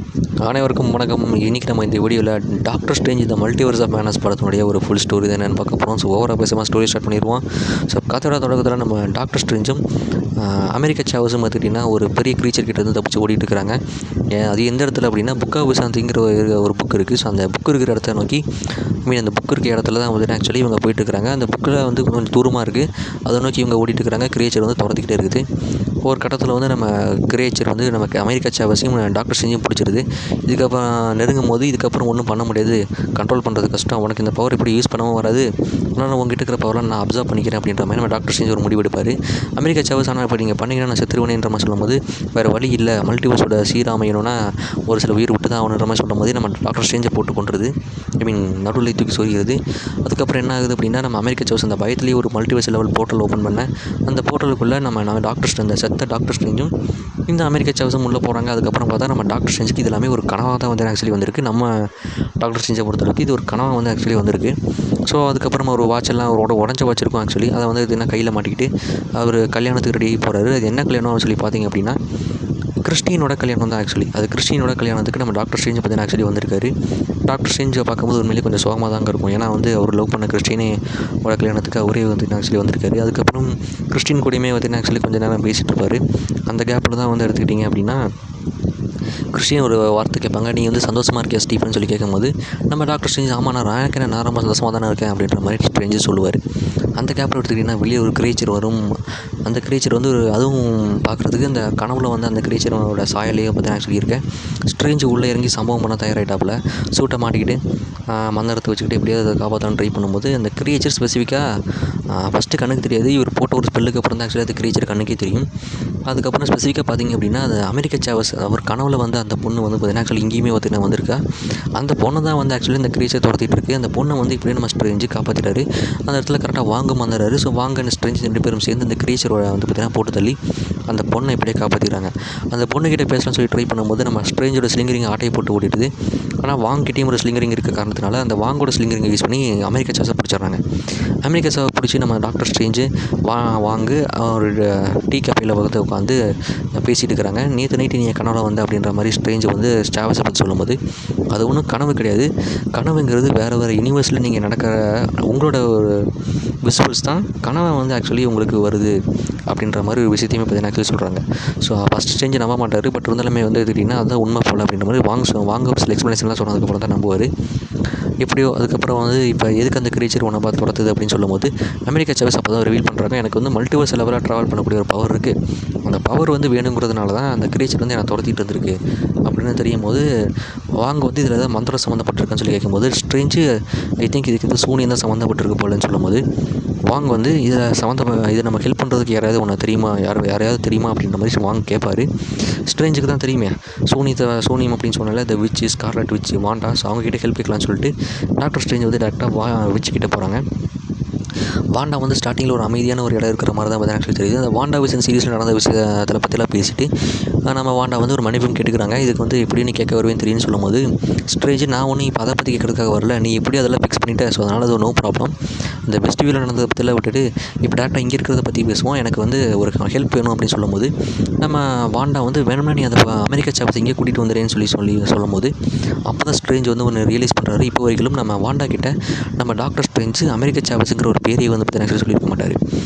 அனைவருக்கும் வணக்கம். இன்றைக்கி நம்ம இந்த வீடியோவில் டாக்டர் ஸ்ட்ரேஞ்ச் இந்த மல்டிவர்ஸ் ஆஃப் மேனஸ் படத்தினுடைய ஒரு ஃபுல் ஸ்டோரி தான் என்னென்னு பார்க்க போகிறோம். ஸோ ஓவராக பேசாமல் ஸ்டோரி ஸ்டார்ட் பண்ணிடுவோம். ஸோ கதையோட தொடக்கத்தில் நம்ம டாக்டர் ஸ்ட்ரேஞ்சும் அமெரிக்க சாவஸும் பார்த்துக்கிட்டிங்கன்னா ஒரு பெரிய க்ரீச்சர் கிட்ட வந்து தப்பிச்சு ஓடிட்டு இருக்கிறாங்க. அது எந்த இடத்துல அப்படின்னா புக் ஆஃப் விசாந்திங்கிற ஒரு புக் இருக்குது. ஸோ அந்த புக் இருக்கிற இடத்த நோக்கி அந்த புக் இருக்க இடத்துல தான் வந்து ஆக்சுவலி இவங்க போயிட்டு இருக்கிறாங்க. அந்த புக்கில் வந்து கொஞ்சம் தூரமாக இருக்குது. அதை நோக்கி இவங்க ஓடிட்டு இருக்கிறாங்க. க்ரீச்சர் வந்து துரத்திக்கிட்டே இருக்குது. ஒரு கட்டத்தில் வந்து நம்ம க்ரீச்சர் வந்து நமக்கு அமெரிக்க சாவஸையும் டாக்டர் ஸ்ட்ரேஞ்சையும் பிடிச்சிருது. இதுக்கப்புறம் நெருங்கும் போது இதுக்கப்புறம் ஒன்றும் பண்ண முடியாது, கண்ட்ரோல் பண்ணுறது கஷ்டம், உனக்கு இந்த பவர் இப்படி யூஸ் பண்ணவும் வராது, ஆனால் உங்ககிட்ட இருக்கிற பவர்லாம் நான் அப்சர்வ் பண்ணிக்கிறேன் அப்படின்ற மாதிரி நம்ம டாக்டர் ஸ்ட்ரேஞ்ச் ஒரு முடிவெடுப்பார். அமெரிக்க சாவஸ் ஆனால் இப்போ நீங்கள் பண்ணிங்கன்னா நான் செத்துருவேன்ற மாதிரி சொல்லும்போது வேறு வழி இல்லை, மல்டிவர்ஸோட சீராமையணும்னா ஒரு சில உயிர் விட்டு தான் ஆகணுன்ற மாதிரி சொல்லும் போது நம்ம டாக்டர் ஸ்ட்ரேஞ்சை போட்டு கொண்டுருது. நடுவில் தூக்கி சொரிகிறது. அதுக்கப்புறம் என்ன ஆகுது அப்படின்னா நம்ம அமெரிக்க சாவஸ் அந்த பயத்துலேயே ஒரு மல்டிவர்ஸ் லெவல் போர்ட்டல் ஓப்பன் பண்ண அந்த போர்ட்டலுக்குள்ளே நம்ம டாக்டர் அந்த செத்த டாக்டர் ஸ்ட்ரேஞ்சும் இந்த அமெரிக்க சாவஸும் உள்ளே போகிறாங்க. அதுக்கப்புறம் பார்த்தா நம்ம டாக்டர் ஸ்ட்ரேஞ்சுக்கு இது எல்லாமே ஒரு கனவாக தான் வந்து ஆக்சுவலி வந்திருக்கு. நம்ம டாக்டர் ஸ்ட்ரேஞ்சை பொறுத்தளவுக்கு இது ஒரு கனவாக வந்து ஆக்சுவலி வந்திருக்கு. ஸோ அதுக்கப்புறம் ஒரு வாட்செல்லாம் அவரோட உடஞ்ச வச்சிருக்கோம். ஆக்சுவலி அதை வந்து இது என்ன கையில் மாட்டிக்கிட்டு அவர் கல்யாணத்துக்கு ரெடி போகிறாரு. அது என்ன கல்யாணம் சொல்லி பார்த்தீங்க அப்படின்னா கிறிஸ்டினோட கல்யாணம் தான். ஆக்சுவலி அது கிறிஸ்டினோட கல்யாணத்துக்கு நம்ம டாக்டர் ஸ்ட்ரேஞ்ச் பார்த்தீங்கன்னா ஆக்சுவலி வந்திருக்காரு. டாக்டர் ஸ்ட்ரேஞ்சை பார்க்கும்போது உண்மையிலேயே கொஞ்சம் சோகமாக தாங்க இருக்கும். ஏன்னா வந்து அவர் லவ் பண்ண கிறிஸ்டினோட கல்யாணத்துக்கு அவரே வந்து ஆக்சுவலி வந்திருக்காரு. அதுக்கப்புறம் கிறிஸ்டின் கூடயுமே வந்து ஆக்சுவலி கொஞ்சம் நேரம் பேசிகிட்டு இருப்பார். அந்த கேப்பில் தான் வந்து எடுத்துக்கிட்டிங்க அப்படின்னா கிறிஸ்டின் ஒரு வார்த்தை கேட்பாங்க, நீ வந்து சந்தோஷமாக இருக்கியா ஸ்டீஃபன் சொல்லி கேட்கும்போது நம்ம டாக்டர் ஸ்ட்ரேஞ்ச் ஆமாம் நான் ரொம்ப சந்தோஷமாக தானே இருக்கேன் அப்படின்ற மாதிரி ஸ்ட்ரேஞ்சு சொல்லுவார். அந்த கேப்பில் எடுத்துக்கிட்டிங்கன்னா வெளியே ஒரு க்ரீச்சர் வரும். அந்த க்ரீச்சர் வந்து அதுவும் பார்க்குறதுக்கு அந்த கனவுல வந்து அந்த க்ரீச்சரோட சாயலையே பற்றி ஆக்சுவலி இருக்கேன். ஸ்ட்ரேஞ்சு உள்ளே இறங்கி சம்பவம் பண்ண தயாராகிட்டாப்புல சூட்டை மாட்டிக்கிட்டு மந்திரத்தை வச்சுக்கிட்டு எப்படியாவது அதை காப்பாற்றான்னு ட்ரை பண்ணும்போது அந்த க்ரீச்சர் ஸ்பெசிஃபிக்காக ஃபஸ்ட்டு கண்ணுக்கு தெரியாது. இவர் போட்ட ஒரு ஸ்பெல்லுக்கு அப்புறம் தான் ஆக்சுவலி அது க்ரீச்சர் கண்ணுக்கே தெரியும். அதுக்கப்புறம் ஸ்பெசிஃபிக்காக பார்த்திங்க அப்படின்னா அது அமெரிக்க சாவஸ் அவர் கனவுல வந்து அந்த பொண்ணு வந்து பார்த்திங்கன்னா ஆக்சுவலி இங்கேயுமே பார்த்திங்கன்னா வந்திருக்கா. அந்த பொண்ணை தான் வந்து ஆக்சுவலி இந்த க்ரீச்சர் துரத்திட்டு இருக்குது. அந்த பொண்ணை வந்து இப்படியே நம்ம ஸ்ட்ரேஞ்சு காப்பாற்றிட்டாரு. அந்த இடத்துல கரெக்டாக வாங்க வந்துடுறாரு. ஸோ வாங்க ஸ்ட்ரேஞ்சு 2 பேரும் சேர்ந்து அந்த க்ரீச்சரோட வந்து பார்த்திங்கன்னா போட்டு தள்ளி அந்த பொண்ணை இப்படியே காப்பாற்றிடுறாங்க. அந்த பொண்ணுக்கிட்ட பேசலாம்னு சொல்லி ட்ரை பண்ணும்போது நம்ம ஸ்ட்ரேஞ்சோட ஸ்லிங்கரிங் ஆட்டையை போட்டு ஓடிடுது. ஆனால் வாங்கிட்டையும் ஒரு ஸ்லிங்கரிங் இருக்க காரணத்தினால அந்த வாங்கோட ஸ்லிங்கரிங்கை யூஸ் பண்ணி அமெரிக்க சாவஸை பிடிச்சிடுறாங்க. அமெரிக்க சாவை பிடிச்சி நம்ம டாக்டர் ஸ்ட்ரேஞ்சு வாங்கு ஒரு டீ கப்பையில் வகுத்து உட்காந்து பேசிகிட்டு இருக்கிறாங்க. நேற்று நைட்டு நீ கனவுல வந்து அப்படின்ற மாதிரி ஸ்ட்ரேஞ்சு வந்து சாவஸை பற்றி சொல்லும்போது அது ஒன்றும் கனவு கிடையாது. கனவுங்கிறது வேறு யூனிவர்ஸில் நீங்கள் நடக்கிற உங்களோட ஒரு விசுவல்ஸ் தான் கனவை வந்து ஆக்சுவலி உங்களுக்கு வருது அப்படின்ற மாதிரி ஒரு விஷயத்தையுமே பார்த்தீங்கன்னா ஆக்சுவலி சொல்கிறாங்க. ஸோ ஃபஸ்ட் ஸ்ட்ரேஞ்சு நம்ப மாட்டார். பட் இருந்தாலுமே வந்து எடுத்துக்கிட்டிங்கன்னா அதுதான் உண்மை போல் அப்படின்ற மாதிரி வாங்க சில எக்ஸ்ப்ளனேஷன்லாம் சொன்னதுக்கப்புறம் தான் நம்புவார். எப்படியோ அதுக்கப்புறம் வந்து இப்போ எதுக்கு அந்த க்ரீச்சர் ஒன்றை பார்த்து துரத்துது அப்படின்னு சொல்லும்போது அமெரிக்க சாவஸ் அப்போ தான் ரிவீல் பண்ணுறாங்க, எனக்கு வந்து மல்டிவர்ஸ் லெவலாக ட்ராவல் பண்ணக்கூடிய ஒரு பவர் இருக்குது. அந்த பவர் வந்து வேணுங்கிறதுனால தான் அந்த க்ரீச்சர் வந்து என்னை துரத்திட்டு இருந்திருக்கு அப்படின்னு தெரியும் போது வாங்க வந்து இதில் ஏதாவது மந்திரம் சம்மந்தப்பட்டிருக்குன்னு சொல்லி கேட்கும்போது ஸ்ட்ரேஞ்சு ஐ திங்க் இதுக்கு வந்து சூனியம் தான் சம்மந்தப்பட்டிருக்கு போலன்னு சொல்லும்போது வாங்க வந்து இதை நம்ம ஹெல்ப் பண்ணுறதுக்கு யாராவது ஒன்று தெரியுமா, யாரையாவது தெரியுமா அப்படின்ற மாதிரி வாங்க கேட்பார். ஸ்ட்ரேஞ்சுக்கு தான் தெரியுமே சோனியம் அப்படின்னு சொன்னால இந்த which scarlet which Wanda. So அவங்ககிட்ட ஹெல்ப் கேட்கலான்னு சொல்லிட்டு டாக்டர் ஸ்ட்ரேஞ்ச் வந்து டேரெக்டாக விச் கிட்ட போகிறாங்க. வாண்டா வந்து ஸ்டார்டிங்கில் ஒரு அமைதியான ஒரு இடம் இருக்கிற மாதிரி தான் பார்த்தீங்கன்னா ஆக்சுவலி தெரியுது. அந்த வாண்டா விஷன் சீரிஸில் நடந்த விஷயத்தில் பற்றிலாம் பேசிட்டு நம்ம வாண்டா வந்து ஒரு மன்னிப்பும் கேட்டுக்கிறாங்க. இதுக்கு வந்து எப்படின்னு கேட்க வருவேன்னு தெரியும்னு சொல்லும்போது ஸ்ட்ரேஞ்சு நான் ஒன்றும் இப்போ அதை பற்றி கேட்கறதுக்காக வரல, நீ எப்படி அதெல்லாம் ஃபிக்ஸ் பண்ணிட்டேன், ஸோ அதனால் அது நோ ப்ராப்ளம். இந்த ஃபெஸ்டிவலில் நடந்ததை பற்றிலாம் விட்டுட்டு இப்போ டேரெக்டாக இங்கே இருக்கிறத பற்றி பேசுவோம், எனக்கு வந்து ஒரு ஹெல்ப் வேணும் அப்படின்னு சொல்லும்போது நம்ம வாண்டா வந்து வேணும்னா நீ அந்த அமெரிக்க சாவஸை இங்கே கூட்டிகிட்டு வந்துடுறேன்னு சொல்லும்போது அப்போ தான் ஸ்ட்ரேஞ்ச் வந்து ஒன்று ரியலைஸ் பண்ணுறாரு. இப்போ வரைக்கும் நம்ம வாண்டா கிட்ட நம்ம டாக்டர் ஸ்ட்ரேஞ்சு அமெரிக்க சாவஸுங்கிற ஒரு பேரை வந்து பற்றி ஆக்சுவலி சொல்லியிருக்க மாட்டார்.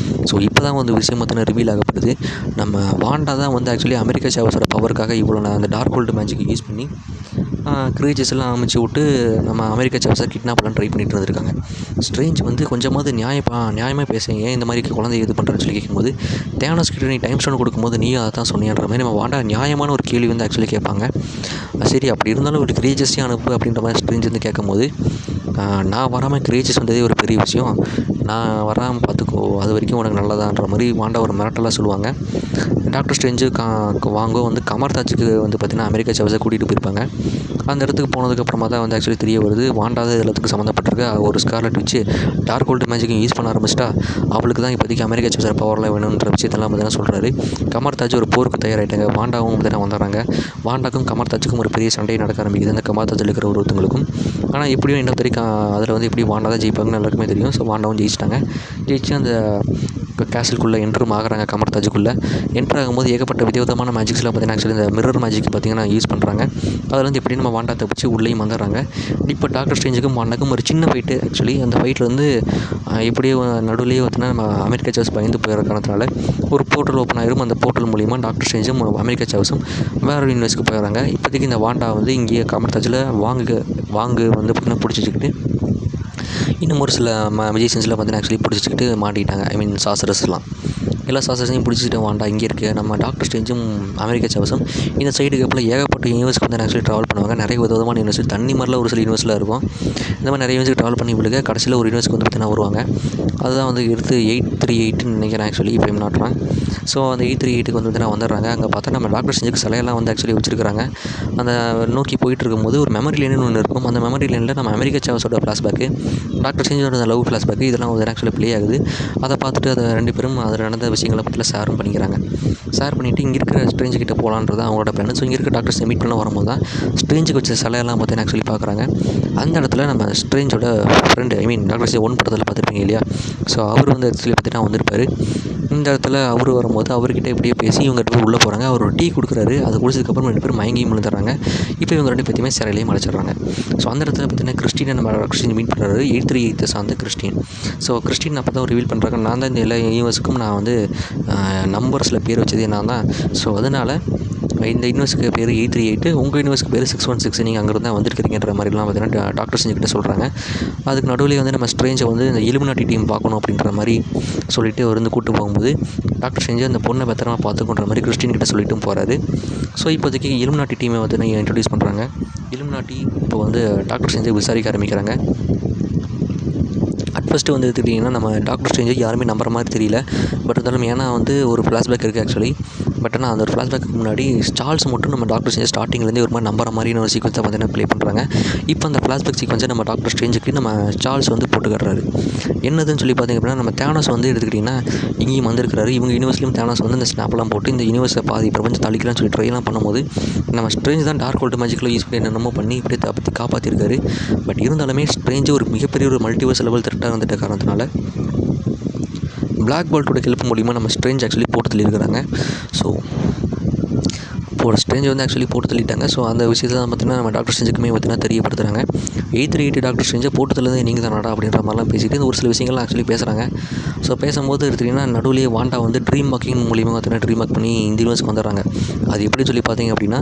ஸோ இப்போ தான் வந்து விஷயம் மொத்தம் ரிவீல் ஆகப்படுது. நம்ம வாண்டா தான் வந்து ஆக்சுவலி அமெரிக்க சாவஸோட பவருக்காக இவ்வளோ அந்த டார்க் ஹோல்டு மேஜிக்கை யூஸ் பண்ணி க்ரீச்சர்ஸ் எல்லாம் அமைச்சு விட்டு நம்ம அமெரிக்க சாவஸை கிட்னாப் பண்ண ட்ரை பண்ணிட்டு இருந்திருக்காங்க. ஸ்ட்ரேஞ்ச் வந்து கொஞ்சமாவது நியாயமாக பேசுங்க, ஏன் இந்த மாதிரி குழந்தைய இது பண்ணுறேன்னு சொல்லி கேட்கும்போது தேனோஸ் கிட்ட நீ டைம் ஸ்டோன் கொடுக்கும்போது நீயும் அதை தான் சொன்னியன்ற மாதிரி நம்ம வாண்டா நியாயமான ஒரு கேள்வி வந்து ஆக்சுவலி கேட்பாங்க. சரி அப்படி இருந்தாலும் ஒரு க்ரீச்சர்ஸையும் அனுப்பு அப்படின்ற மாதிரி ஸ்ட்ரேஞ்ச் வந்து கேட்கும்போது நான் வராமல் க்ரீச்சர்ஸ் வந்ததே ஒரு பெரிய விஷயம், நான் வராமல் பார்த்துக்கோ, அது வரைக்கும் உனக்கு நல்லதான்ற மாதிரி வாண்டா ஒரு மிரட்டலாக சொல்லுவாங்க. டாக்டர் ஸ்ட்ரேஞ்சு வாங்கோ வந்து கமர்தாஜுக்கு வந்து பார்த்திங்கன்னா அமெரிக்கா சாவஸை கூட்டிகிட்டு போயிருப்பாங்க. அந்த இடத்துக்கு போனதுக்கப்புறமா தான் வந்து ஆக்சுவலி தெரிய வருது வாண்டா தான் எல்லாத்துக்கும் சம்மந்தப்பட்டிருக்கு. ஒரு ஸ்கார்லட் வச்சு டார்க் ஹோல்டு மேஜிக்கும் யூஸ் பண்ண ஆரம்பிச்சிட்டா அவளுக்கு தான் இப்போதைக்கு அமெரிக்கா சாவஸோட பவர்லாம் வேணுன்ற விஷயத்தெல்லாம் பார்த்தீங்கன்னா சொல்கிறாரு. கமர்தாஜ் ஒரு போருக்கு தயாராகிட்டாங்க. வாண்டாவும் பார்த்தீங்கன்னா வந்துடுறாங்க. வாண்டாக்கும் கமர்தாஜுக்கும் ஒரு பெரிய சண்டையை நடக்க ஆரம்பிக்குது அந்த கமர்தாஜில் இருக்கிற ஒருத்தங்களுக்கும். ஆனால் எப்படியும் இன்னும் தெரியும் அதில் வந்து எப்படி வாண்டா தான் ஜெயிப்பாங்கன்னு எல்லாருக்குமே தெரியும். ஸோ வாண்டாவும் ஜெயிச்சிட்டாங்க. ஜெயிச்சிட்டாங்க. ஜெயிச்சு அந்த கேசலுக்குள்ளே என்ட்ரும் ஆகுறாங்க, கமர்தாஜுக்குள்ளே. என்ட்ரு ஆகும்போது ஏகப்பட்ட விதவிதமான மேஜிக்ஸ்லாம் பார்த்தீங்கன்னா ஆக்சுவலி இந்த மிரர் மேஜிக் பார்த்திங்கன்னா யூஸ் பண்ணுறாங்க. அதில் வந்து எப்படி நம்ம வாண்டா தப்பிச்சு உள்ளேயும் வந்துடுறாங்க. இப்போ டாக்டர் ஸ்ட்ரேஞ்சுக்கும் வாண்டாக்கும் ஒரு சின்ன ஃபைட்டு. ஆக்சுவலி அந்த ஃபைட்டில் வந்து எப்படியோ நடுவுலேயே பார்த்தீங்கன்னா நம்ம அமெரிக்கா சாவஸ் பயந்து போயிடுற காரணத்தினால ஒரு போர்ட்டல் ஓப்பன் ஆயிரும். அந்த போர்ட்டல் மூலிமா டாக்டர் ஸ்ட்ரேஞ்சும் அமெரிக்கா சாவஸும் வேறு ஒரு யூனிவர்ஸ்க்கு போயிடுறாங்க. இப்போதைக்கு இந்த வாண்டா வந்து இங்கேயே கமர்தாஜில் வாங்கு வந்து பார்த்திங்கன்னா பிடிச்சிக்கிட்டு இன்னும் ஒரு சில மெஜிஷியன்ஸ்லாம் பார்த்தீங்கன்னா ஆக்சுவலி பிடிச்சிக்கிட்டு மாட்டிக்கிட்டாங்க. ஐ மீன் சாசரஸ்லாம் எல்லா சாசரையும் பிடிச்சிட்டு வாண்டா இங்கே இருக்குது. நம்ம டாக்டர் ஸ்ட்ரேஞ்சும் அமெரிக்கா சாவஸும் இந்த சைடு கேப்பில் ஏகப்பட்ட யூனிவர்ஸ்க்கு வந்து ஆக்சுவலி ட்ராவல் பண்ணுவாங்க. நிறைய விதமான யூனிவர்ஸ், தண்ணி மாதிரிலாம் ஒரு சில யூனிவர்ஸில் இருக்கும். இந்த மாதிரி நிறைய யூனிவர்ஸ்க்கு ட்ராவல் பண்ணி விழுக கடைசியில் ஒரு யூனிவர்ஸ்க்கு வந்து பார்த்தீங்கன்னா வருவாங்க. அதுதான் வந்து எடுத்து 838ன்னு நினைக்கிறேன் ஆக்சுவலி, இப்போ நாட் ராங். ஸோ அந்த 838க்கு வந்து பார்த்தீங்கன்னா வந்துடுறாங்க. அங்கே பார்த்தா நம்ம டாக்டர் ஸ்ட்ரேஞ்சுக்கு சிலையெல்லாம் வந்து ஆக்சுவலி வச்சிருக்காங்க. அந்த நோக்கி போயிட்டு இருக்கும்போது ஒரு மெமரி லைன்னு ஒன்று இருக்கும். அந்த மெமரி லைனில் நம்ம அமெரிக்கா சாவஸோட ஃப்ளாஷ்பேக்கு, டாக்டர் ஸ்ட்ரேஞ்சோட லவ் ஃப்ளாஷ்பேக்கு இதெல்லாம் வந்து ஆக்சுவலி ப்ளே ஆகுது. அதை பார்த்துட்டு அதை 2 பேரும் அதில் நடந்த விஷயங்களை பற்றிலாம் ஷேரும் பண்ணிக்கிறாங்க. ஷேர் பண்ணிவிட்டு இங்கே இருக்கிற ஸ்ட்ரேஞ்சு கிட்ட போகலான்றது அவங்களோட பிளான். ஸோ இங்கே இருக்கிற டாக்டர்ஸை மீட் பண்ண வரும்போது தான் ஸ்ட்ரேஞ்சுக்கு வச்ச சிலையெல்லாம் பார்த்தீங்கன்னா ஆக்சுவலி பார்க்குறாங்க. அந்த இடத்துல நம்ம ஸ்ட்ரேஞ்சோட ஃப்ரெண்டு, ஐ மீன் டாக்டர் ஸ்ட்ரேஞ்ச் 1 படத்தில் பார்த்துருப்பீங்க இல்லையா? ஸோ அவர் வந்து ஆக்சுவலி பார்த்தீங்கன்னா வந்திருப்பார். இந்த இடத்துல அவர் வரும்போது அவர்கிட்ட இப்படியே பேசி இவங்க 2 பேர் உள்ளே போகிறாங்க. அவர் ஒரு டீ கொடுக்குறாரு. அதை குடிச்சதுக்கப்புறம் 2 பேரும் மயங்கியும் விழுந்துடுறாங்க. இப்போ இவங்க 2 பேர்த்தையுமே சிறையிலையும் அடைச்சிடுறாங்க. ஸோ அந்த இடத்துல பார்த்தீங்கன்னா கிறிஸ்டினை நம்ம கிறிஸ்டின் மீட் பண்ணுறாரு. 838 சார்ந்த கிறிஸ்டின். ஸோ கிறிஸ்டின் அப்போ தான் ரிவீல் பண்ணுறாங்க, நான் தான் இந்த எல்லா யூனிவர்ஸுக்கும் நான் வந்து நம்பர்ஸில் பேர் வச்சதே நான் தான். ஸோ அதனால் இந்த யூனிவர்ஸுக்கு பேர் 838, உங்கள் யூனிவர்ஸுக்கு பேர் 616, நீங்கள் அங்கேருந்து தான் வந்திருக்கிறீங்கன்ற மாதிரிலாம் பார்த்தீங்கன்னா டாக்டர் ஸ்ட்ரேஞ்சுக்கிட்ட சொல்கிறாங்க. அதுக்கு நடுவில் வந்து நம்ம ஸ்ட்ரேஞ்சை வந்து இந்த இலுமினாட்டி டீம் பார்க்கணும் அப்படின்ற மாதிரி சொல்லிவிட்டு அவர் வந்து கூப்பிட்டு போகும்போது டாக்டர் ஸ்ட்ரேஞ்சு அந்த பொண்ணை பத்திரமா பார்த்துக்கொன்ற மாதிரி கிறிஸ்டின் கிட்ட சொல்லிட்டும் போகிறாரு. ஸோ இப்போதைக்கு இலுமினாட்டி டீமை வந்து நீங்கள் இன்ட்ரடியூஸ் பண்ணுறாங்க. இலுமினாட்டி இப்போ வந்து டாக்டர் ஸ்ட்ரேஞ்சை விசாரிக்க ஆரம்பிக்கிறாங்க. அட் ஃபஸ்ட்டு வந்து எடுத்துக்கிட்டிங்கன்னா நம்ம டாக்டர் ஸ்ட்ரேஞ்சை யாருமே நம்புற மாதிரி தெரியல. பட் இருந்தாலும் ஏன்னா வந்து ஒரு ஃப்ளாஷ்பேக் இருக்குது ஆக்சுவலி. பட் ஆனால் அந்த ஒரு ஃப்ளாஷ்பேக்கு முன்னாடி சார்ல்ஸ் மட்டும் நம்ம டாக்டர் ஸ்ட்ரேஞ்ச் ஸ்டார்டிங்லேருந்து ஒரு மாதிரி நம்புற மாதிரியான ஒரு சீக்வன்ஸை பார்த்தீங்கன்னா ப்ளே பண்ணுறாங்க. இப்போ அந்த ஃப்ளாஷ்பேக் சீக்வன்ஸை நம்ம டாக்டர் ஸ்ட்ரேஞ்சுக்கு நம்ம சார்ல்ஸ் வந்து போட்டு காட்டுறாரு. என்னதுன்னு சொல்லி பார்த்திங்க அப்படின்னா நம்ம தேனோஸ் வந்து எடுத்துக்கிட்டிங்கன்னா இங்கேயும் வந்திருக்கிறாரு. இவங்க யூனிவர்ஸ்லையும் தேனோஸ் வந்து இந்த ஸ்னாப்லாம் போட்டு இந்த யூனிவர்ஸை பாதி பிரபஞ்சத்தை அழிக்கலாம்னு சொல்லி ட்ரைலாம் பண்ணும்போது நம்ம ஸ்ட்ரேஞ்ச் தான் டார்க் ஹோல்டு மேஜிக்கில் யூஸ் பண்ணி என்னென்னமோ பண்ணி இப்படியே தப்பி காப்பாற்றிருக்காரு. பட் இருந்தாலுமே ஸ்ட்ரேஞ்சு ஒரு மிகப்பெரிய ஒரு மல்டிவர்ஸ் லெவல் த்ரெட்டாக வந்துட்ட காரணத்தினால பிளாக் போல்ட்டோட ஹெல்ப் மூலிமா நம்ம ஸ்ட்ரேஞ்ச் ஆக்சுவலி போட்டு தள்ளியிருக்கிறாங்க. ஸோ ஸ்ட்ரேஞ்ச் வந்து ஆக்சுவலி போட்டு தள்ளிட்டாங்க. ஸோ அந்த விஷயத்தை தான் பார்த்தீங்கன்னா நம்ம டாக்டர் ஸ்ட்ரேஞ்சுக்குமே பார்த்தீங்கன்னா தெரியப்படுத்துகிறாங்க. 838 டாக்டர் ஸ்ட்ரேஞ்சை போட்டு தள்ளது நீங்கள் தானடா அப்படின்ற மாதிரிலாம் பேசிட்டு ஒரு சில விஷயங்கள்லாம் ஆக்சுவலி பேசுகிறாங்க. ஸோ பேசும்போது எடுத்துக்கிட்டிங்கன்னா நடுவுலேயே வாண்டா வந்து ட்ரீம் வாக்கிங் மூலிமா பார்த்தீங்கன்னா ட்ரீம் வாக் பண்ணி இந்த யூனிவர்ஸ்க்கு வந்துடுறாங்க. அது எப்படின்னு சொல்லி பார்த்தீங்க அப்படின்னா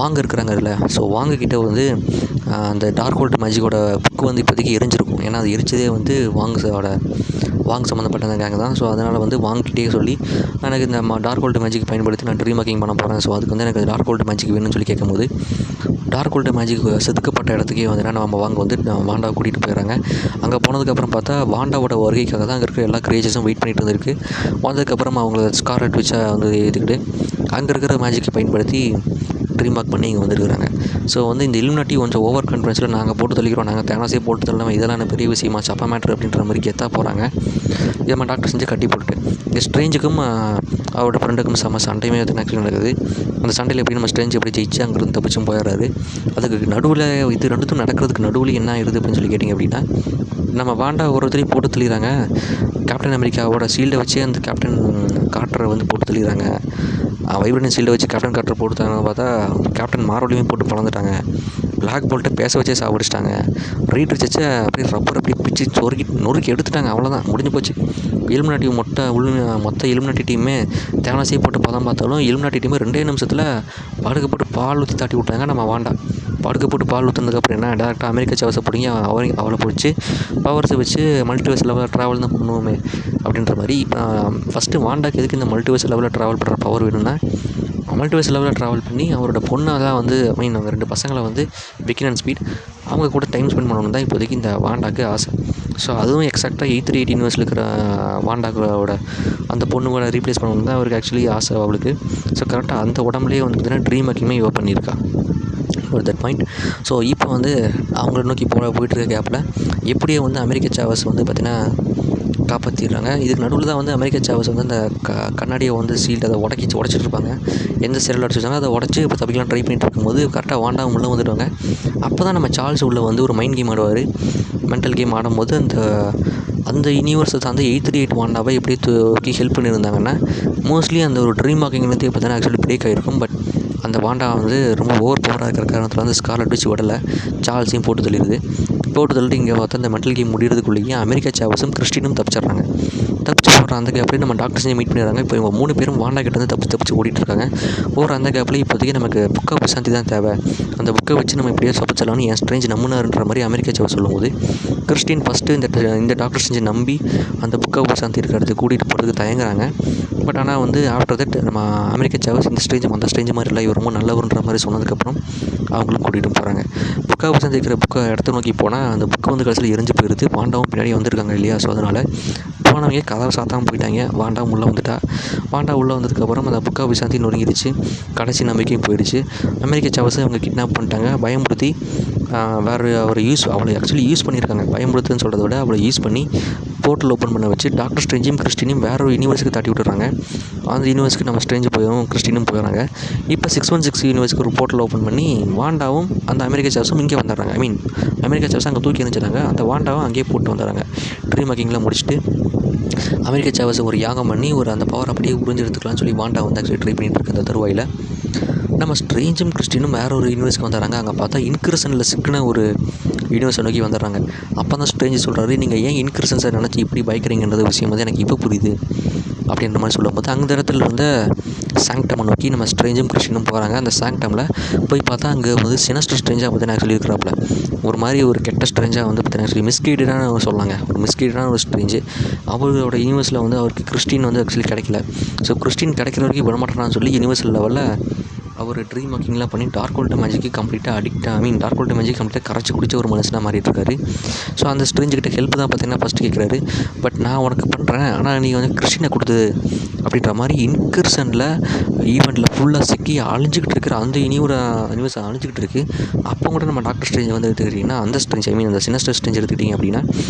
வாங்க இருக்கிறாங்க அதில். ஸோ வாங்கக்கிட்ட வந்து அந்த டார்க் ஹோல்டு மேஜிக்கோட புக்கு வந்து இப்போதைக்கு எரிஞ்சிருக்கும். ஏன்னா அது எரிச்சதே வந்து வாங்க சம்மந்தப்பட்ட அந்த கேங் தான். ஸோ அதனால் வந்து வாங்கிட்டே சொல்லி எனக்கு இந்த டார்க் ஹோல்டு மேஜிக் பயன்படுத்தி நான் ட்ரீம் வாக்கிங் பண்ண போகிறேன். ஸோ அதுக்கு வந்து எனக்கு டார்க் ஹோல்டு மேஜிக் வேணும்னு சொல்லி கேட்கும்போது டார்க் ஹோல்டு மேஜிக் செதுக்கப்பட்ட இடத்துக்கே வந்து நம்ம வாங்க வந்து வாண்டாவை கூட்டிகிட்டு போயிடறாங்க. அங்கே போனதுக்கப்புறம் பார்த்தா வாண்டாவோட வருகைக்காக தான் அங்கே இருக்கிற எல்லா கிரியேச்சர்ஸும் வெயிட் பண்ணிட்டு இருந்திருக்கு. வந்ததுக்கப்புறம் அவங்கள ஸ்கார்லெட் விட்சை வந்து எடுத்துக்கிட்டு அங்கே இருக்கிற மேஜிக்கை பயன்படுத்தி ட்ரீம் வாக் பண்ணி இங்கே வந்துருக்குறாங்க. ஸோ வந்து இந்த இலுமினாட்டி கொஞ்சம் ஓவர் கான்ஃபிடன்ஸில் நாங்கள் போட்டு தள்ளிக்கிறோம், நாங்கள் தேனாஸே போட்டு தள்ளாமல் இதெல்லாம் பெரிய விஷயமா சப்பா மேட்ரு அப்படின்ற மாதிரி கெத்தாக போகிறாங்க. இதை நம்ம டாக்டர் செஞ்சு கட்டி போட்டுட்டு இந்த ஸ்ட்ரேஞ்சுக்கும் அவரோட ஃப்ரெண்டுக்கும் சண்டையுமே வந்து ஆக்சுவலி நடக்குது. அந்த சண்டையில் எப்படி நம்ம ஸ்ட்ரேஞ்ச் எப்படி ஜெயிச்சு அங்கேருந்து தப்பிச்சும் போயிடுறாரு. அதுக்கு நடுவில் இது ரெண்டுத்தும் நடக்கிறதுக்கு நடுவில் என்ன ஆயிடுது அப்படின்னு சொல்லி கேட்டிங்க அப்படின்னா நம்ம வாண்டா ஒருத்தரையும் போட்டு தள்ளிடுறாங்க. கேப்டன் அமெரிக்காவோட ஷீல்டை வச்சு அந்த கேப்டன் கார்ட்டரை வந்து போட்டு தள்ளிடுறாங்க. வைப்ரேஷன் ஷீல்டை வச்சு கேப்டன் கார்ட்டரை போட்டுட்டாங்கன்னு பார்த்தா கேப்டன் மார்வலையுமே போட்டு பழந்துட்டாங்க. பிளாக் போல்ட்டை பேச வச்சே சாப்பிடிச்சிட்டாங்க. ரீட் ரிச்சை அப்படியே ரப்பர் அப்படியே பிச்சு நொறுக்கி எடுத்துட்டாங்க. அவ்வளோதான், முடிஞ்சு போச்சு. இலுமினாட்டி மொத்த இலுமினாட்டி டீமே தேனாசியை போட்டு பதம் பார்த்தாலும் இலுமினாட்டி டீமே 2 நிமிஷத்தில் படுக்க போட்டு பால் ஊற்றி தாட்டி விட்டாங்க. நம்ம வாண்டா படுக்க போட்டு பால் ஊற்றுனதுக்கப்புறம் என்ன டேரெக்டாக அமெரிக்கா சாவஸை பிடிங்கி அவளை பிடிச்சி பவர்ஸை வச்சு மல்டிவர்ஸ் லெவலில் ட்ராவல் தான் பண்ணுவோமே அப்படின்ற மாதிரி. ஃபஸ்ட்டு வாண்டாக்கு எதுக்கு இந்த மல்டிவர்ஸ் லெவலில் ட்ராவல் பண்ணுற பவர் வேணும்னா மல்டிவர்ஸ் லெவலில் ட்ராவல் பண்ணி அவரோட பொண்ணை தான் வந்து அவங்க 2 பசங்களை வந்து விக்கின் அண்ட் ஸ்பீட் அவங்க கூட டைம் ஸ்பெண்ட் பண்ணணும் தான் இப்போதைக்கு இந்த வாண்டாக்கு ஆசை. ஸோ அதுவும் எக்ஸாக்டாக 838 யூனிவர்ஸில் இருக்கிற வாண்டாவோட அந்த பொண்ணு கூட ரீப்ளேஸ் பண்ணணும் தான் அவருக்கு ஆக்சுவலி ஆசை அவளுக்கு. ஸோ கரெக்டாக அந்த உடம்புலேயே வந்து பார்த்தீங்கன்னா ட்ரீம் வாக்கிங்குமே இவ பண்ணியிருக்கா ஒரு தட் பாயிண்ட். ஸோ இப்போ வந்து அவங்கள நோக்கி போயிட்டு இருக்க கேப்பில் எப்படியே வந்து அமெரிக்கா சாவஸ் வந்து பார்த்திங்கன்னா காப்பாற்றிடுறாங்க. இதுக்கு நடுவில் தான் வந்து அமெரிக்கா சாவஸ் வந்து அந்த கண்ணாடியை வந்து சீல்டு அதை உடைச்சிட்டு இருப்பாங்க. எந்த சிறையில் உடச்சி வச்சாங்க அதை உடச்சி இப்போ தப்பிக்கலாம் ட்ரை பண்ணிட்டு இருக்கும்போது கரெக்டாக வாண்டாவும் உள்ளே வந்துடுவாங்க. அப்போ தான் நம்ம சார்ல்ஸ் உள்ளே வந்து ஒரு மைண்ட் கேம் ஆடுவார். மென்டல் கேம் ஆடும்போது அந்த யூனிவர்ஸை வந்து 838 வாண்டாவை எப்படி ஹெல்ப் பண்ணியிருந்தாங்கன்னா, மோஸ்ட்லி அந்த ஒரு ட்ரீம் வாக்கிங்லேருந்து இப்போ தானே ஆக்சுவலி பிரேக் ஆகிருக்கும். பட் அந்த வாண்டா வந்து ரொம்ப ஓவர் பவராக இருக்கிற காரணத்தில் வந்து ஸ்கார்லெட் வச்சு விடலை, சார்ல்ஸையும் போட்டு தள்ளிட்டு இங்கே பார்த்தா அந்த மென்டல் கேம் முடிகிறதுக்குள்ளேயே அமெரிக்கா சாவஸும் கிறிஸ்டினும் தப்பிச்சிட்றாங்க. தப்பிச்சு போகிற அந்த கேப்லேயே நம்ம டாக்டர்ஸையும் மீட் பண்ணிடுறாங்க. இப்போ இவங்க 3 பேரும் வாண்டா கிட்டேருந்து தப்பிச்சு ஓடிட்டுருக்காங்க. அந்த கேப்பில் இப்போதைக்கு நமக்கு புக் ஆஃப் விசாந்தி தான் தேவை, அந்த புக்கை வச்சு நம்ம எப்படியோ தப்பிச்சிடலாம்னு என் ஸ்ட்ரேஞ்ச் நம்பினாருன்ற மாதிரி அமெரிக்கா சாவஸ் சொல்லும்போது, கிறிஸ்டின் ஃபஸ்ட்டு இந்த டாக்டர் ஸ்ட்ரேஞ்சை நம்பி அந்த புக் ஆஃப் விசாந்தி இருக்கிறது கூட்டிகிட்டு போகிறதுக்கு தயங்குறாங்க. பட் ஆனால் வந்து ஆஃப்டர் தட் நம்ம அமெரிக்கா சாவஸ் இந்த ஸ்ட்ரேஞ்ச் அந்த ஸ்ட்ரேஞ்ச் மாதிரி இல்லை, இவர் ரொம்ப நல்லவர்ன்ற மாதிரி சொன்னதுக்கப்புறம் அவங்களும் கூட்டிகிட்டு போகிறாங்க. புக் ஆஃப் விசாந்தி இருக்கிற புக்கை இடத்த நோக்கி போனால் அந்த புக்கை வந்து கடைசியில் எரிஞ்சு போயிடுது. வாண்டாவும் பின்னாடி வந்திருக்காங்க இல்லையா, ஸோ அதனால் போனவங்க கதவை சாத்தாமல் போயிட்டாங்க. வாண்டா உள்ளே வந்ததுக்கப்புறம் அந்த புக் ஆஃப் விசாந்தி நொறுங்கிடுச்சு, கடைசி நம்பிக்கையும் போயிடுச்சு. அமெரிக்கா சாவஸை அவங்க கிட்னாப் பண்ணிட்டாங்க, பயமுறுத்தி அவளை ஆக்சுவலி யூஸ் பண்ணியிருக்காங்க. பயமுறுத்துன்னு சொல்கிறத விட அவளை யூஸ் பண்ணி போர்ட்டல் ஓப்பன் பண்ண வச்சு டாக்டர் ஸ்ட்ரேஞ்சும் கிறிஸ்டினையும் வேற ஒரு யூனிவர்ஸுக்கு தாட்டி விட்டுறாங்க. அந்த யூனிவர்ஸுக்கு நம்ம ஸ்ட்ரேஞ்சு கிறிஸ்டினும் போயிடறாங்க. இப்போ 616 யூனிவர்ஸுக்கு ஒரு போர்ட்டல் ஓப்பன் பண்ணி வாண்டாவும் அந்த அமெரிக்கா சாவஸும் இங்கே வந்துடுறாங்க. அமெரிக்கா சாவஸை அங்கே தூக்கி எறிஞ்சிட்டாங்க, அந்த வாண்டாவும் அங்கேயே போட்டு வந்துடுறாங்க. ட்ரீம் வாக்கிங்லாம் முடிச்சுட்டு அமெரிக்கா சாவஸை ஒரு யாகம் பண்ணி அந்த பவர் அப்படியே உறிஞ்சு எடுத்துக்கலாம்னு சொல்லி வாண்டா வந்து ஆக்சுவலி ட்ரை பண்ணிட்டு இருக்க அந்த தருவாயில் நம்ம ஸ்ட்ரேஞ்சும் கிறிஸ்டினும் வேறு ஒரு யூனிவர்ஸ்க்கு வந்துடுறாங்க. அங்கே பார்த்தா இன்கிரிசனில் சிக்கின ஒரு யூனிவர்ஸை நோக்கி வந்துடுறாங்க. அப்போ தான் ஸ்ட்ரேஞ்சு சொல்கிறாரு, நீங்கள் ஏன் இன்கிரிசன்ஸை நினச்சி இப்படி பயக்கிறீங்கன்றது விஷயம் வந்து எனக்கு இப்போ புரியுது அப்படின்ற மாதிரி சொல்லும்போது, அந்த இடத்துல இருந்த சாங்டமை நோக்கி நம்ம ஸ்ட்ரேஞ்சும் கிறிஸ்டினும் போகிறாங்க. அந்த சாங்டமில் போய் பார்த்தா அங்கே வந்து சினஸ்டர் ஸ்ட்ரேஞ்சாக பார்த்தீங்கன்னா ஆக்சுவலி இருக்கிறாப்புல ஒரு மாதிரி ஒரு கெட்ட ஸ்ட்ரேஞ்சாக வந்து பார்த்தீங்கன்னா ஆக்சுவலி மிஸ்கைடடான சொல்லாங்க, ஒரு மிஸ்கைடடான ஒரு ஸ்ட்ரேஞ்சு. அவரோட யூனிவர்ஸில் வந்து அவருக்கு கிறிஸ்டின் வந்து ஆக்சுவலி கிடைக்கல. ஸோ கிறிஸ்டின் கிடைக்கிற வரைக்கும் விடமாட்டேறான்னு சொல்லி யூனிவர்சல் லெவலில் அவர் ட்ரீம் வாக்கிங்லாம் பண்ணி டார்க் ஓல்ட் மேஜிக்கு கம்ப்ளீட்டாக டார்க் ஓல்ட் மேஜிக் கம்ப்ளீட்டாக கரைச்சி குடிச்ச ஒரு மனுஷனாக மாறிட்டு இருக்காரு. ஸோ அந்த ஸ்ட்ரேஞ்சுக்கிட்ட ஹெல்ப் தான் பார்த்தீங்கன்னா ஃபஸ்ட்டு கேட்குறாரு. பட் நான் உனக்கு பண்ணுறேன், ஆனால் நீ வந்து கிறிஸ்டினை கொடுத்து அப்படின்ற மாதிரி இன்கிர்சனில் ஈவெண்ட்டில் ஃபுல்லாக சிக்கி அழிஞ்சிக்கிட்டு இருக்கிற அந்த யூனிவர்ஸ் அழிஞ்சிக்கிட்டு இருக்குது. அப்போ கூட நம்ம டாக்டர் ஸ்ட்ரேஞ்ச் வந்து எடுத்துக்கிட்டிங்கன்னா அந்த ஸ்ட்ரேஞ்ச் அந்த சினஸ்டர் ஸ்ட்ரேஞ்ச் எடுத்துக்கிட்டிங்க அப்படின்னா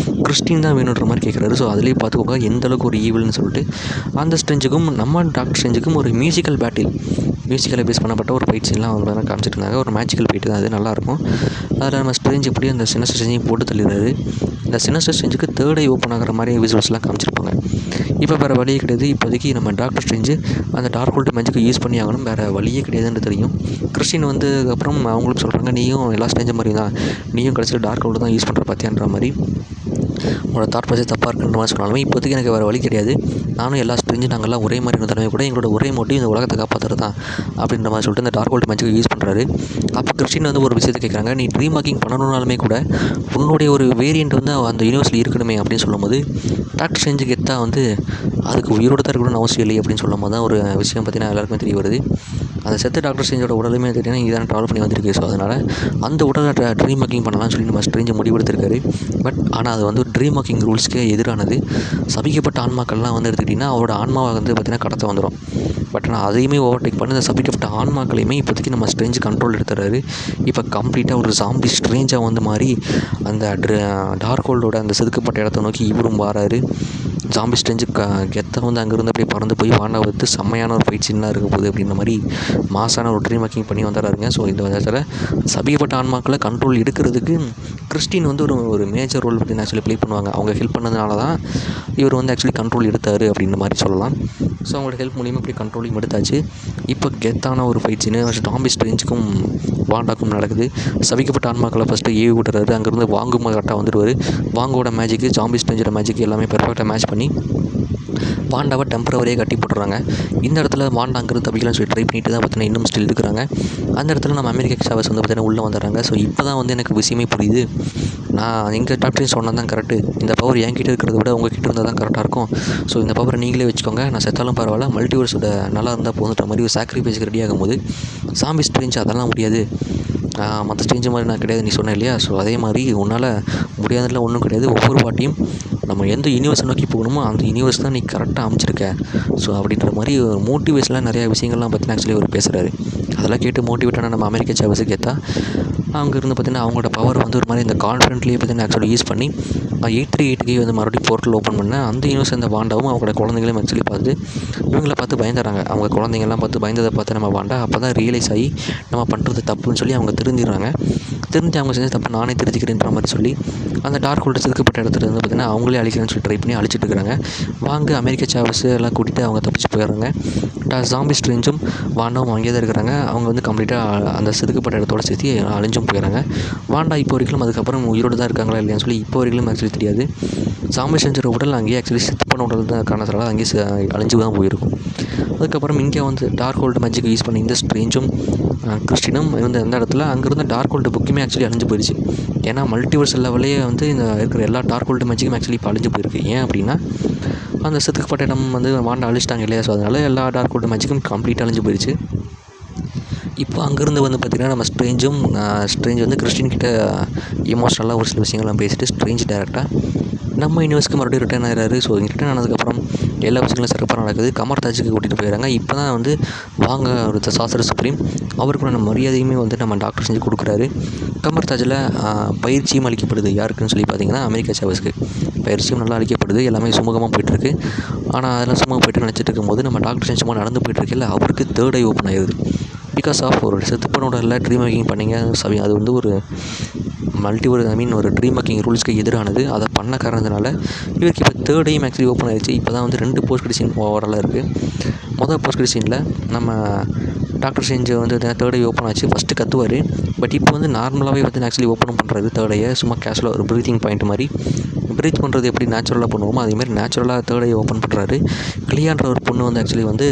கிறிஸ்டின் தான் வேணுன்ற மாதிரி கேட்குறாரு. ஸோ அதிலே பார்த்துக்கோங்க எந்தளவுக்கு ஒரு ஈவில்னு சொல்லிட்டு. அந்த ஸ்ட்ரேஞ்சுக்கும் நம்ம டாக்டர் ஸ்ட்ரேஞ்சுக்கும் ஒரு மியூசிக்கலை பேஸ் பண்ணப்பட்ட ஒரு ஃபைட் சீன்லாம் அவங்க வேணால் காமிச்சிட்டு இருந்தாங்க. ஒரு மேஜிக்கல் ஃபைட்டு தான், அது நல்லாயிருக்கும். அதில் நம்ம ஸ்ட்ரேஞ்ச் எப்படி அந்த சினஸ்டர் ஸ்ட்ரேஞ்சையும் போட்டு தள்ளிடுறாரு. இந்த சினஸ்டர் ஸ்ட்ரேஞ்சுக்கு தேர்ட் ஐ ஓப்பன் ஆகிற மாதிரி விசுவல்ஸ்லாம் காமிச்சிருப்பாங்க. இப்போ வேறு வழியே கிடையாது. இப்போதைக்கு நம்ம டாக்டர் ஸ்ட்ரேஞ்சு அந்த டார்க் ஓல்ட் மேஜிக்கு யூஸ் பண்ணி ஆகணும், வேறு வழியே கிடையாதுன்னு தெரியும். கிறிஸ்டின் வந்ததுக்கப்புறம் அவங்களும் சொல்கிறாங்க, நீயும் எல்லா ஸ்ட்ரேஞ்சு மாதிரி தான், நீயும் கடைசியில் டார்க் ஓல்டு தான் யூஸ் பண்ணுற பார்த்தியான்ற மாதிரி உங்களோட தாட் ப்ராசஸ் தப்பாக இருக்குன்ற மாதிரி சொன்னாலுமே இப்போதைக்கு எனக்கு வேறு வழி கிடையாது, நானும் எல்லா ஸ்ட்ரேஞ்சும் நாங்கள்லாம் ஒரே மாதிரி இருந்தாலுமே கூட எங்களோட ஒரே மோட்டிவ் இந்த உலகத்தை காப்பாற்றுறது தான் அப்படின்ற மாதிரி சொல்லிட்டு இந்த டார்க் ஓல்ட் மேஜிக்கு யூஸ் பண்ணுறாரு. அப்போ கிறிஸ்டின் வந்து ஒரு விஷயத்தை கேட்குறாங்க, நீ ட்ரீம் வாக்கிங் பண்ணணுன்னாலுமே கூட உன்னுடைய ஒரு வேரியண்ட் வந்து அந்த யூனிவர்ஸில் இருக்கணுமே அப்படின்னு சொல்லும்போது டாக்டர் ஸ்ட்ரேஞ்சுக்கு எத்தா வந்து அதுக்கு உயிரோடு தான் இருக்கணும்னு அவசியம் இல்லை அப்படின்னு சொல்லும் போது தான் ஒரு விஷயம் பார்த்தீங்கன்னா எல்லாருக்குமே தெரிய வருது. அந்த செத்து டாக்டர் ஸ்ட்ரேஞ்சோட உடலுமே தெரியும் இதான் ட்ராவல் பண்ணி வந்திருக்கு. ஸோ அதனால் அந்த உடலை ட்ரீம் வாக்கிங் பண்ணலாம்னு சொல்லி நம்ம ஸ்ட்ரேஞ்சை முடிவெடுத்திருக்காரு. பட் ஆனால் அது வந்து ட்ரீம் வாக்கிங் ரூல்ஸ்க்கே எதிரானது. சபிக்கப்பட்ட ஆன்மாக்கள்லாம் வந்து எடுத்துக்கிட்டிங்கன்னா அவரோட ஆன்மாவை வந்து பார்த்திங்கன்னா கடத்த வந்துடும். பட் ஆனால் அதையுமே ஓவர்டேக் பண்ணி இந்த சபிக்கப்பட்ட ஆன்மாக்களையுமே இப்போதைக்கு நம்ம ஸ்ட்ரேஞ்சு கண்ட்ரோல் எடுத்துறாரு. இப்போ கம்ப்ளீட்டாக ஒரு ஜாம்பி ஸ்ட்ரேஞ்சாக வந்து மாறி அந்த டார்க் ஹோல்டோட அந்த செதுக்கப்பட்ட இடத்த நோக்கி இவரும் வாராரு. ஜாம்பி ஸ்ட்ரேஞ்சு கெத்தை வந்து அங்கேருந்து அப்படியே பறந்து போய் வாண்டா வந்து செம்மையான ஒரு ஃபைட் சீனாக இருக்க போகுது அப்படின்ற மாதிரி மாசான ஒரு ட்ரீம் வாக்கிங் பண்ணி வந்துடுறாருங்க. ஸோ இந்த விதத்தில் சபிக்கப்பட்ட ஆன்மாக்களை கண்ட்ரோல் எடுக்கிறதுக்கு கிறிஸ்டின் வந்து ஒரு மேஜர் ரோல் பற்றி ஆக்சுவலி ப்ளே பண்ணுவாங்க. அவங்க ஹெல்ப் பண்ணதுனால தான் இவர் வந்து ஆக்சுவலி கண்ட்ரோல் எடுத்தார் அப்படின்ற மாதிரி சொல்லலாம். ஸோ அவங்களோட ஹெல்ப் மூலியமாக இப்படி கண்ட்ரோலிங் எடுத்தாச்சு. இப்போ கெத்தான ஒரு ஃபைட் சீனு ஜாம்பி ஸ்ட்ரேஞ்சுக்கும் வாண்டாக்கும் நடக்குது. சபிக்கப்பட்ட ஆன்மாக்களை ஃபஸ்ட்டு ஏவி விட்டுறாரு. அங்கேருந்து வாங்கும் கரெக்டாக வந்துடுவார். வாங்கோட மேஜிக்கு ஜாம்பி ஸ்ட்ரேஞ்சோட மேஜிக் எல்லாமே பெர்ஃபெக்டாக மேட்ச் பண்ணி வாண்டாவை டெம்பரவரியாக கட்டி போட்டுறாங்க. இந்த இடத்துல வாண்டா அங்கேருந்து தப்பிக்கலாம்னு சொல்லி ட்ரை பண்ணிட்டு தான் பார்த்தீங்கன்னா இன்னும் ஸ்டில் இருக்கிறாங்க. அந்த இடத்துல நம்ம அமெரிக்கா சாவஸ் வந்து பார்த்தீங்கன்னா உள்ளே வந்துடுறாங்க. ஸோ இப்போ தான் வந்து எனக்கு விஷயமே புரியுது, நான் எங்கள் டாக்டரையும் சொன்னது தான் கரெக்டு, இந்த பவர் என்கிட்ட இருக்கிறத விட உங்ககிட்ட இருந்தால் தான் கரெக்டாக இருக்கும். ஸோ இந்த பவரை நீங்களே வச்சுக்கோங்க, நான் செத்தாலும் பரவாயில்ல, மல்டிவர்ஸோட நல்லா இருந்தால் போதுன்ற மாதிரி ஒரு சாக்ரிஃபைஸ்க்கு ரெடி ஆகும்போது சாம்பி ஸ்ட்ரேஞ்ச் அதெல்லாம் முடியாது, மற்ற ஸ்ட்ரேஞ்சு மாதிரி நான் கிடையாது நீ சொன்னேன் இல்லையா. ஸோ அதே மாதிரி உன்னால் முடியாததுல ஒன்றும் கிடையாது, ஒவ்வொரு வாட்டியும் நம்ம எந்த யூனிவர்ஸை நோக்கி போகணுமோ அந்த யூனிவர்ஸ் தான் நீ கரெக்டாக அமைச்சிருக்க. ஸோ அப்படின்ற மாதிரி ஒரு மோட்டிவேஷனாக நிறையா விஷயங்கள்லாம் பார்த்தீங்கன்னா ஆக்சுவலி அவர் பேசுகிறாரு. அதெல்லாம் கேட்டு மோட்டிவேட்டான நம்ம அமெரிக்கா சாவஸுக்கு ஏற்றா அங்கேருந்து பார்த்தீங்கன்னா அவங்களோட பவர் வந்து ஒரு மாதிரி இந்த கான்ஃபிடென்ட்லேயே பார்த்தீங்கன்னா ஆக்சுவலி யூஸ் பண்ணி 838க்கு வந்து மறுபடியும் போர்ட்டல் ஓப்பன் பண்ண அந்த யூனிவர்ஸ் அந்த வாண்டாவும் அவங்களோட குழந்தைங்களையும் ஆக்சுவலி பார்த்து இவங்கள பார்த்து பயந்துடுறாங்க. அவங்க குழந்தைங்கள்லாம் பார்த்து பயந்ததை பார்த்து நம்ம வாண்டா அப்போ தான் ரியலைஸ் ஆகி நம்ம பண்ணுறது தப்புன்னு சொல்லி அவங்க திருந்திடுறாங்க. திருந்தி அவங்க செஞ்ச தப்பு நானே திருத்திக்கிறேன்ற மாதிரி சொல்லி அந்த டார்க் ஹோல்டர்ஸ் இருக்கப்பட்ட இடத்துல வந்து பார்த்திங்கன்னா அவங்களே அழிக்கலாம்னு சொல்லி ட்ரை பண்ணி அழிச்சிட்டு இருக்கிறாங்க. வாங்க அமெரிக்கா சாவஸ் எல்லாம் கூட்டிகிட்டு அவங்க தப்பிச்சு போயிடுறாங்க. ஜாம்பி ஸ்ட்ரேஞ்சும் வாண்டாவும் அங்கேயே தான் இருக்கிறாங்க. அவங்க வந்து கம்ப்ளீட்டாக அந்த செதுக்கப்பட்ட இடத்தோட சேர்த்து அழிஞ்சும் போயிடறாங்க. வாண்டா இப்போ வரைக்கும் அதுக்கப்புறம் உயிரோடு தான் இருக்காங்களா இல்லையான்னு சொல்லி இப்போ வரைக்கும் ஆக்சுவலி தெரியாது. ஜாம்பி ஸ்ட்ரேஞ்சோட உடல் அங்கேயே ஆக்சுவலி செத்து பண்ண உடல் தான் காரணத்தால் அங்கேயே அழிஞ்சு தான் போயிருக்கும். அதுக்கப்புறம் இங்கே வந்து டார்க் ஹோல்டு மேஜிக் யூஸ் பண்ணி இந்த ஸ்ட்ரேஞ்சும் கிறிஸ்டினும் வந்து எந்த இடத்துல அங்கேருந்து டார்க் ஹோல்டு புக்குமே ஆக்சுவலி அழிஞ்சு போயிடுச்சு. ஏன்னா மல்டிவர்ஸ் லெவலே வந்து இந்த இருக்கிற எல்லா டார்க் ஹோல்டு மேஜிக்கும் ஆக்சுவலி இப்போ அழிஞ்சு போயிருக்கு. ஏன் அப்படின்னா அந்த செதுக்கப்பட்ட இடம் வந்து வாண்டா அழிச்சிட்டாங்க இல்லையா, ஸோ அதனால் எல்லா டார்க் ஹோல்டு மேஜிக்கும் கம்ப்ளீட்டாக அழிஞ்சு போயிடுச்சு. இப்போ அங்கேருந்து வந்து பார்த்திங்கன்னா நம்ம ஸ்ட்ரேஞ்ச் வந்து கிறிஸ்டின் கிட்ட எமோஷ்னலாக ஒரு சில விஷயங்கள்லாம் பேசிட்டு ஸ்ட்ரேஞ்ச் டேரெக்டாக நம்ம யூனிவர்ஸ்க்கு மறுபடியும் ரிட்டர்ன் ஆகிறாரு. ஸோ ரிட்டர்ன் ஆனதுக்கப்புறம் எல்லா விஷயங்களும் சிறப்பாக நடக்குது. கமர்தாஜுக்கு கூட்டிகிட்டு போயிடறாங்க. இப்போ தான் வந்து வாங்க ஒரு சாசர் சுப்ரீம் அவருக்கு நம்ம மரியாதையுமே வந்து நம்ம டாக்டர் செஞ்சு கொடுக்குறாரு. கமர்தாஜில் பயிற்சியும் அளிக்கப்படுது. யாருக்குன்னு சொல்லி பார்த்திங்கன்னா அமெரிக்கா சாவஸ்க்கு பயிற்சியும் நல்லா அளிக்கப்படுது. எல்லாமே சுமூகமாக போயிட்டுருக்கு. ஆனால் அதெல்லாம் சுமூகம் போய்ட்டு நினச்சிட்டு இருக்கும்போது நம்ம டாக்டர் செஞ்சு நடந்து போயிட்டுருக்கில்ல அவருக்கு தேர்ட் ஐ ஓப்பன் ஆகிடுது. பிகாஸ் ஆஃப் ஒரு செத்துப்பனோட இல்லை ட்ரீம் மேக்கிங் பண்ணிங்க அது வந்து ஒரு ஒரு ட்ரீம் மேக்கிங் ரூல்ஸ்க்கு எதிரானது. அதை பண்ண காரணத்தினால இவருக்கு இப்போ தேர்ட் ஐயும் ஆக்சுவலி ஓப்பன் ஆகிடுச்சு. இப்போ தான் வந்து 2 போஸ்ட் கிரெடிட் சீன் ஓவராலாக இருக்குது. மொதல் போஸ்ட் கிரெடிட் சீனில் நம்ம டாக்டர் ஸ்ட்ரேஞ்ச் வந்து தேர்ட் ஐ ஓப்பன் ஆச்சு. ஃபஸ்ட்டு கத்துவார். பட் இப்போ வந்து நார்மலாகவே வந்து ஆக்சுவலி ஓப்பனும் பண்ணுறாரு தேர்ட் ஐயை. சும்மா கேஷுவலாக ஒரு ப்ரீத்திங் பாயிண்ட் மாதிரி ப்ரீத் பண்ணுறது எப்படி நேச்சுரலாக பண்ணுவோமோ அதேமாதிரி நேச்சுரலாக தேர்ட் ஐ ஓப்பன் பண்ணுறாரு. கிளியான்ற ஒரு பொண்ணு வந்து ஆக்சுவலி வந்து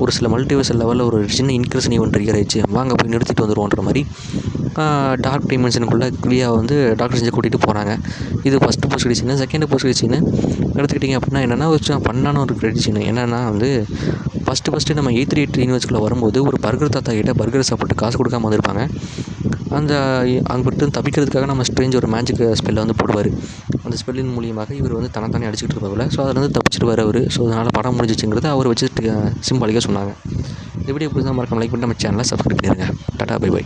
ஒரு சில மல்டிவர்ஸ் லெவலில் ஒரு சின்ன இன்க்ரீஷன் ஈவெண்ட் ட்ரிகர் ஆயிடுச்சு. வாங்க போய் நிறுத்திட்டு வந்துடுவோன்ற மாதிரி டார்க் டைமென்ஷனுக்குள்ளே கிளியா வந்து டாக்டர் செஞ்சு கூட்டிகிட்டு போகிறாங்க. இது first post credit scene. Second post credit scene எடுத்துக்கிட்டிங்க அப்படின்னா என்னென்னா ஒரு பண்ணான ஒரு கிரெடிட் சீனு. என்னென்னா வந்து ஃபஸ்ட்டு நம்ம 838 யூனிவர்ஸ்குள்ளே வரும்போது ஒரு பர்கர் தாத்தா கிட்ட பர்கர் சாப்பிட்டு காசு கொடுக்காம வந்திருப்பாங்க. அந்த அங்கிட்டு தப்பிக்கிறதுக்காக நம்ம ஸ்ட்ரேஞ்ச் ஒரு மேஜிக் ஸ்பெல்லை வந்து போடுவார். அந்த ஸ்பெல்லின் மூலியமாக இவர் வந்து தன்னை அடிச்சுக்கிட்டு இருப்பாங்க. ஸோ அதில் வந்து தப்பிச்சிடுவார் அவர். ஸோ அதனால் படம் முடிஞ்சிச்சுங்கிறது அவர் வச்சு சிம்பாலிக்காக சொன்னாங்க. இந்த வீடியோ பிடிச்சா மறக்காம லைக் பண்ணி நம்ம சேனலை சப்ஸ்கிரைப் பண்ணிடுங்க. Tata bye by.